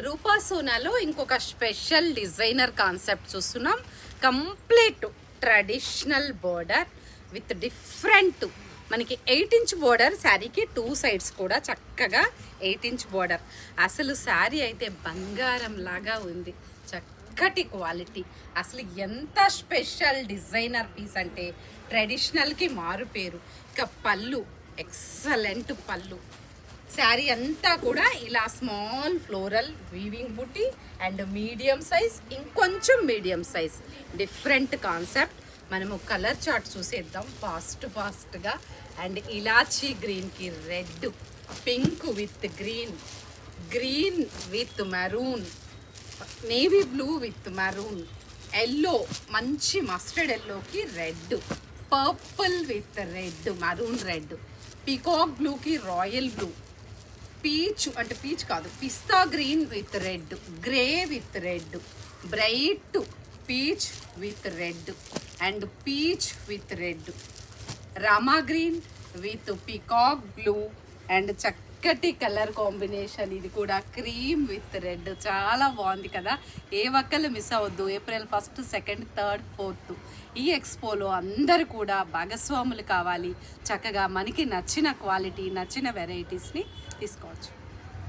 రూపా సోనాలో ఇంకొక special designer concept చూస్తున్నాం. Complete traditional border with different మనకి 8 ఇంచ్ బోర్డర్, శారీకి 2 సైడ్స్ కూడా చక్కగా 8 ఇంచ్ బోర్డర్. అసలు శారీ అయితే బంగారం లాగా ఉంది, చక్కటి క్వాలిటీ. అసలు ఎంత స్పెషల్ డిజైనర్ పీస్ అంటే ట్రెడిషనల్కి మారు పేరు. ఇక పళ్ళు ఎక్సలెంట్ పళ్ళు. శారీ అంతా కూడా ఇలా స్మాల్ ఫ్లోరల్ వీవింగ్ బుట్టి అండ్ మీడియం సైజ్, ఇంకొంచెం మీడియం సైజ్, డిఫరెంట్ కాన్సెప్ట్. మనము కలర్ చార్ట్ చూసేద్దాం ఫాస్ట్గా. అండ్ ఇలాచీ గ్రీన్కి red, pink with green, green with maroon, navy blue with maroon, yellow మంచి మస్టర్డ్ ఎల్లోకి red, purple with red, maroon red, peacock బ్లూకి రాయల్ బ్లూ, పీచ్ అంటే పీచ్ కాదు పిస్తా green with red, grey with red, bright peach with red and peach with red, Rama green with peacock blue and చక్కటి colour combination. ఇది కూడా cream with red, చాలా బాగుంది కదా. ఏ ఒక్కళ్ళు మిస్ అవ్వద్దు. April 1, 2, 3, 4 ఈ ఎక్స్పోలో అందరూ కూడా భాగస్వాములు కావాలి. చక్కగా మనకి నచ్చిన క్వాలిటీ, నచ్చిన వెరైటీస్ని తీసుకోవచ్చు.